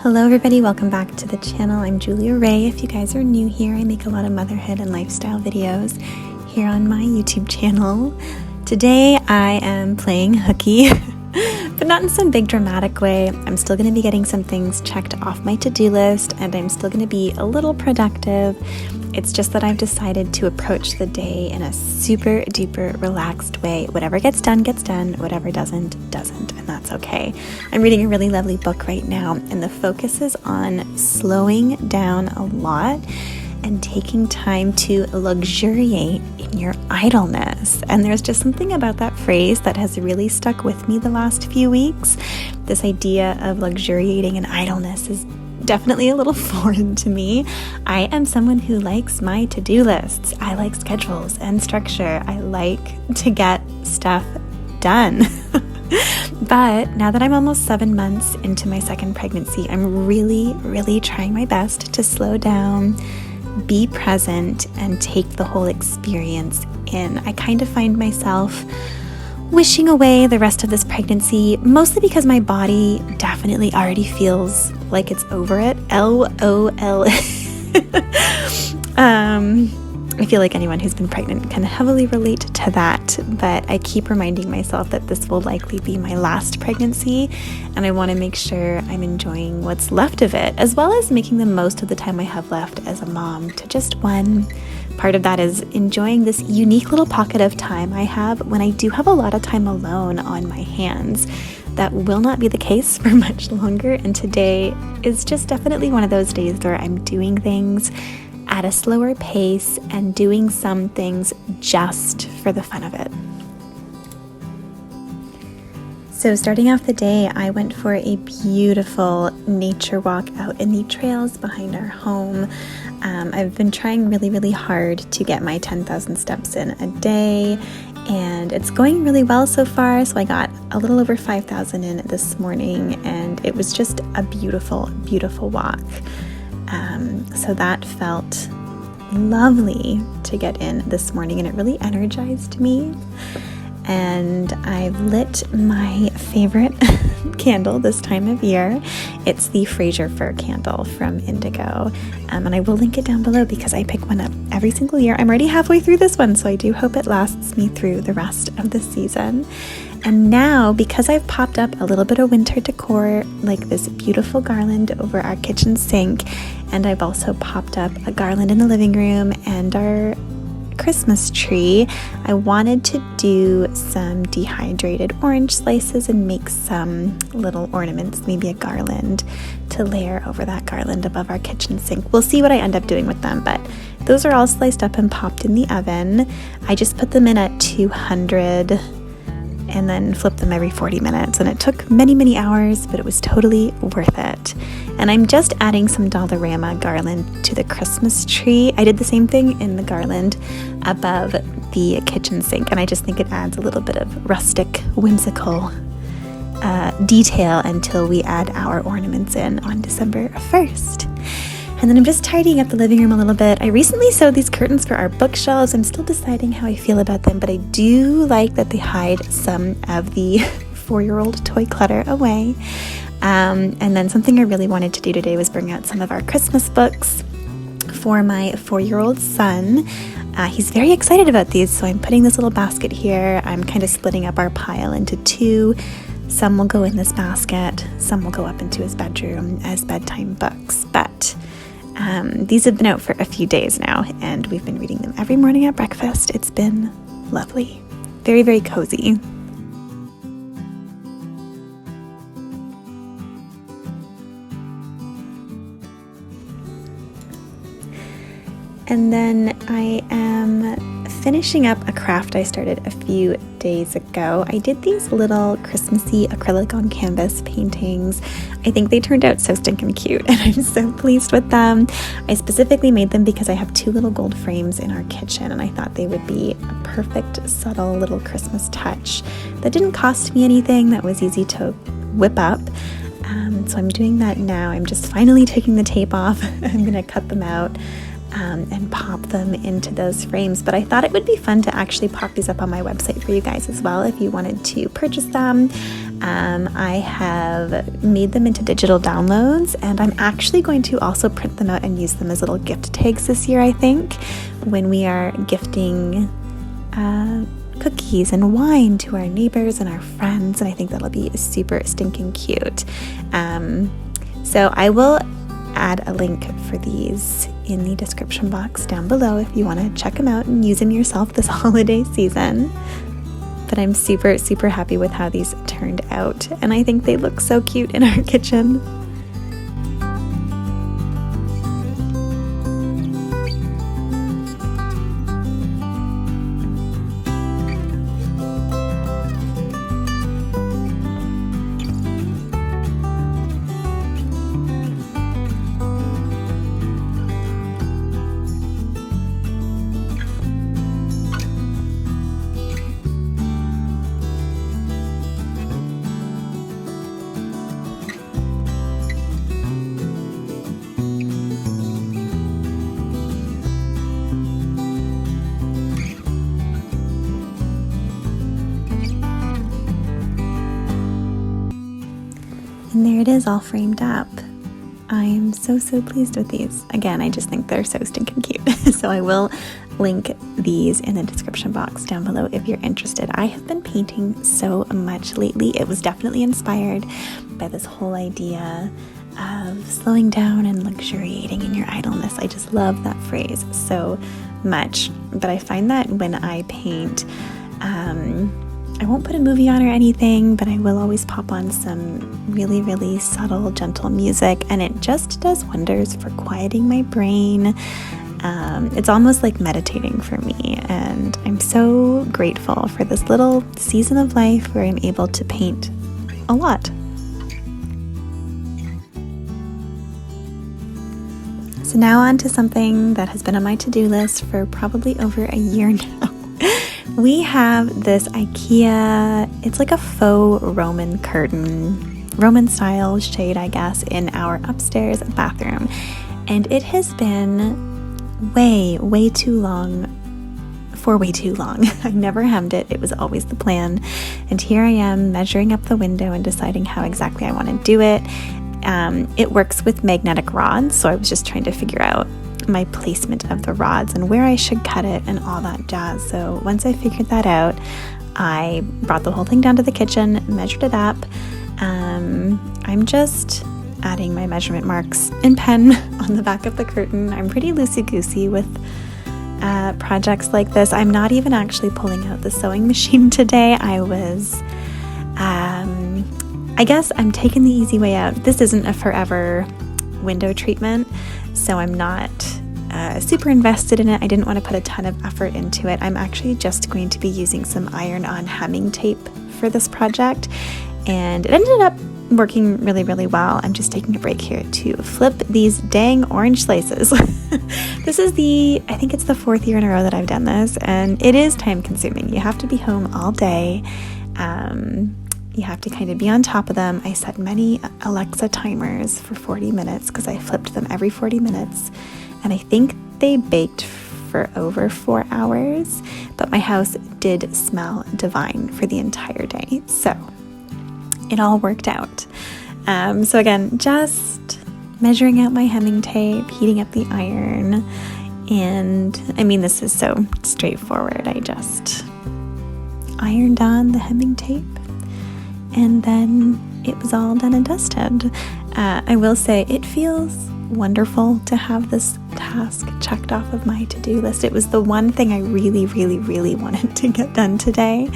Hello everybody, welcome back to the channel. I'm Julia Ray. If you guys are new here, I make a lot of motherhood and lifestyle videos here on my YouTube channel. Today I am playing hooky, but not in some big dramatic way. I'm still going to be getting some things checked off my to-do list, and I'm still going to be a little productive. It's just that I've decided to approach the day in a super duper relaxed way. Whatever gets done, whatever doesn't, and that's okay. I'm reading a really lovely book right now, and the focus is on slowing down a lot and taking time to luxuriate in your idleness. And there's just something about that phrase that has really stuck with me the last few weeks. This idea of luxuriating in idleness is definitely a little foreign to me. I am someone who likes my to-do lists. I like schedules and structure. I like to get stuff done. But now that I'm almost 7 months into my second pregnancy, I'm really trying my best to slow down, be present, and take the whole experience in. I kind of find myself wishing away the rest of this pregnancy, mostly because my body definitely already feels like it's over it. LOL. I feel like anyone who's been pregnant can heavily relate to that, but I keep reminding myself that this will likely be my last pregnancy, and I want to make sure I'm enjoying what's left of it, as well as making the most of the time I have left as a mom to just one. Part of that is enjoying this unique little pocket of time I have when I do have a lot of time alone on my hands. That will not be the case for much longer, and today is just definitely one of those days where I'm doing things at a slower pace and doing some things just for the fun of it. So starting off the day, I went for a beautiful nature walk out in the trails behind our home. I've been trying really hard to get my 10,000 steps in a day, and it's going really well so far. So I got a little over 5,000 in this morning, and it was just a beautiful walk. So that felt lovely to get in this morning, and it really energized me. And I've lit my favorite candle this time of year. It's the Fraser Fir candle from Indigo, and I will link it down below because I pick one up every single year. I'm already halfway through this one, so I do hope it lasts me through the rest of the season. And now, because I've popped up a little bit of winter decor, like this beautiful garland over our kitchen sink, and I've also popped up a garland in the living room and our Christmas tree, I wanted to do some dehydrated orange slices and make some little ornaments, maybe a garland to layer over that garland above our kitchen sink. We'll see what I end up doing with them, but those are all sliced up and popped in the oven. I just put them in at 200 and then flip them every 40 minutes. And it took many hours, but it was totally worth it. And I'm just adding some Dollarama garland to the Christmas tree. I did the same thing in the garland above the kitchen sink, and I just think it adds a little bit of rustic, whimsical detail until we add our ornaments in on December 1st. And then I'm just tidying up the living room a little bit. I recently sewed these curtains for our bookshelves. I'm still deciding how I feel about them, but I do like that they hide some of the 4-year-old toy clutter away. And then something I really wanted to do today was bring out some of our Christmas books for my 4-year-old son. He's very excited about these, so I'm putting this little basket here. I'm kind of splitting up our pile into 2. Some will go in this basket, some will go up into his bedroom as bedtime books, but these have been out for a few days now, and we've been reading them every morning at breakfast. It's been lovely. Very cozy. And then I am finishing up a craft I started a few days ago. I did these little Christmassy acrylic on canvas paintings. I think they turned out so stinking cute, and I'm so pleased with them. I specifically made them because I have 2 little gold frames in our kitchen, and I thought they would be a perfect, subtle little Christmas touch that didn't cost me anything, that was easy to whip up. So I'm doing that now. I'm just finally taking the tape off. I'm gonna cut them out and pop them into those frames. But I thought it would be fun to actually pop these up on my website for you guys as well if you wanted to purchase them. I have made them into digital downloads, and I'm actually going to also print them out and use them as little gift tags this year, I think, when we are gifting cookies and wine to our neighbors and our friends, and I think that'll be super stinking cute. So I will add a link for these in the description box down below if you want to check them out and use them yourself this holiday season. But I'm super, super happy with how these turned out, and I think they look so cute in our kitchen. And there it is, all framed up. I am so, so pleased with these. Again, I just think they're so stinking cute. So I will link these in the description box down below if you're interested. I have been painting so much lately. It was definitely inspired by this whole idea of slowing down and luxuriating in your idleness. I just love that phrase so much. But I find that when I paint, I won't put a movie on or anything, but I will always pop on some really, really subtle, gentle music, and it just does wonders for quieting my brain. It's almost like meditating for me, and I'm so grateful for this little season of life where I'm able to paint a lot. So now on to something that has been on my to-do list for probably over a year now. We have this IKEA, it's like a faux Roman curtain, Roman style shade, I guess, in our upstairs bathroom. And it has been way too long, for way too long. I never hemmed it. It was always the plan. And here I am measuring up the window and deciding how exactly I want to do it. It works with magnetic rods, so I was just trying to figure out my placement of the rods and where I should cut it and all that jazz. So once I figured that out, I brought the whole thing down to the kitchen, measured it up. I'm just adding my measurement marks in pen on the back of the curtain. I'm pretty loosey-goosey with projects like this. I'm not even actually pulling out the sewing machine today. I guess I'm taking the easy way out. This isn't a forever window treatment, so I'm not super invested in it. I didn't want to put a ton of effort into it. I'm actually just going to be using some iron-on hemming tape for this project, and it ended up working really, really well. I'm just taking a break here to flip these dang orange slices. This is I think it's the 4th year in a row that I've done this, and it is time consuming. You have to be home all day. You have to kind of be on top of them. I set many Alexa timers for 40 minutes because I flipped them every 40 minutes. And I think they baked for over 4 hours, but my house did smell divine for the entire day. So it all worked out. So again, just measuring out my hemming tape, heating up the iron. And I mean, this is so straightforward. I just ironed on the hemming tape, and then it was all done and dusted. I will say it feels wonderful to have this task checked off of my to-do list. It was the one thing I really, really, really wanted to get done today,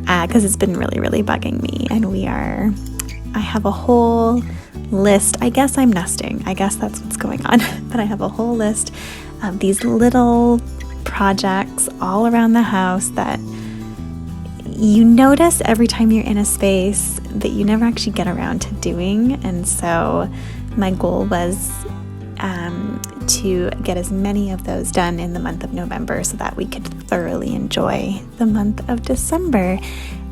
because it's been really, really bugging me. And I have a whole list. I guess I'm nesting. I guess that's what's going on. But I have a whole list of these little projects all around the house that you notice every time you're in a space that you never actually get around to doing. And so my goal was to get as many of those done in the month of November so that we could thoroughly enjoy the month of December.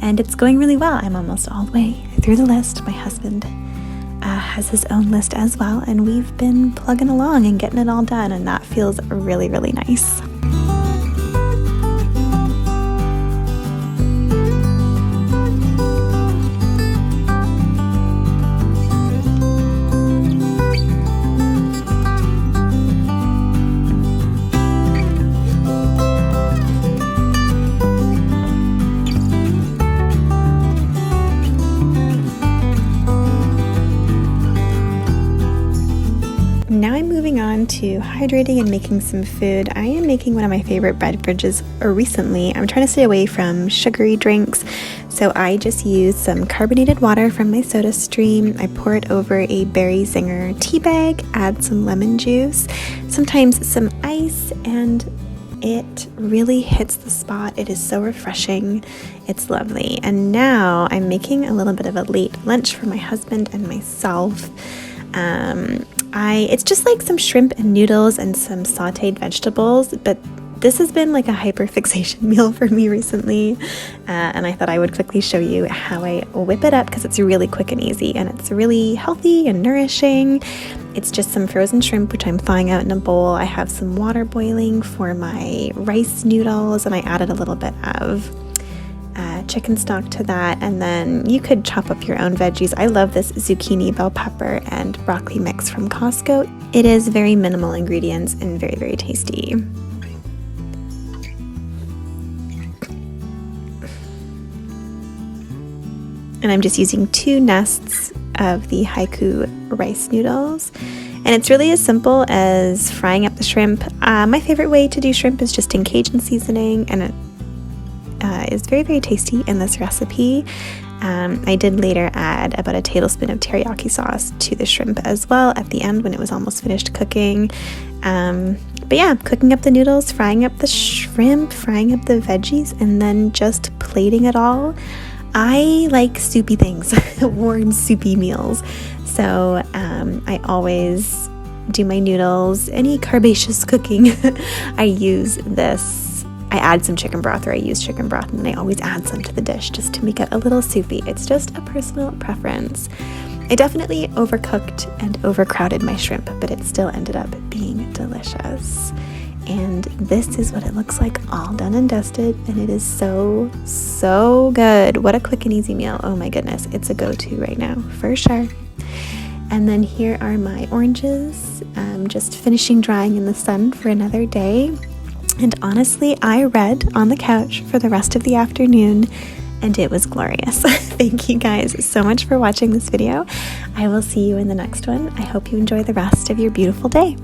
And it's going really well. I'm almost all the way through the list. My husband has his own list as well, and we've been plugging along and getting it all done, and that feels really, really nice. to hydrating and making some food. I am making one of my favorite beverages recently. I'm trying to stay away from sugary drinks, so I just use some carbonated water from my soda stream. I pour it over a berry zinger tea bag, add some lemon juice, sometimes some ice, and it really hits the spot. It is so refreshing. It's lovely. And now I'm making a little bit of a late lunch for my husband and myself. It's just like some shrimp and noodles and some sauteed vegetables, but this has been like a hyperfixation meal for me recently, and I thought I would quickly show you how I whip it up because it's really quick and easy, and it's really healthy and nourishing. It's just some frozen shrimp, which I'm thawing out in a bowl. I have some water boiling for my rice noodles, and I added a little bit of chicken stock to that, and then you could chop up your own veggies. I love this zucchini, bell pepper, and broccoli mix from Costco. It is very minimal ingredients and very, very tasty. And I'm just using 2 nests of the haiku rice noodles. And it's really as simple as frying up the shrimp. My favorite way to do shrimp is just in Cajun seasoning, and it is very, very tasty in this recipe. I did later add about a tablespoon of teriyaki sauce to the shrimp as well at the end when it was almost finished cooking. But yeah, cooking up the noodles, frying up the shrimp, frying up the veggies, and then just plating it all. I like soupy things, warm soupy meals. So I always do my noodles, any carbaceous cooking. I use this. I add some chicken broth, or I use chicken broth, and I always add some to the dish just to make it a little soupy. It's just a personal preference. I definitely overcooked and overcrowded my shrimp, but it still ended up being delicious. And this is what it looks like all done and dusted, and it is so, so good. What a quick and easy meal. Oh my goodness, it's a go-to right now, for sure. And then here are my oranges, just finishing drying in the sun for another day. And honestly, I read on the couch for the rest of the afternoon, and it was glorious. Thank you guys so much for watching this video. I will see you in the next one. I hope you enjoy the rest of your beautiful day.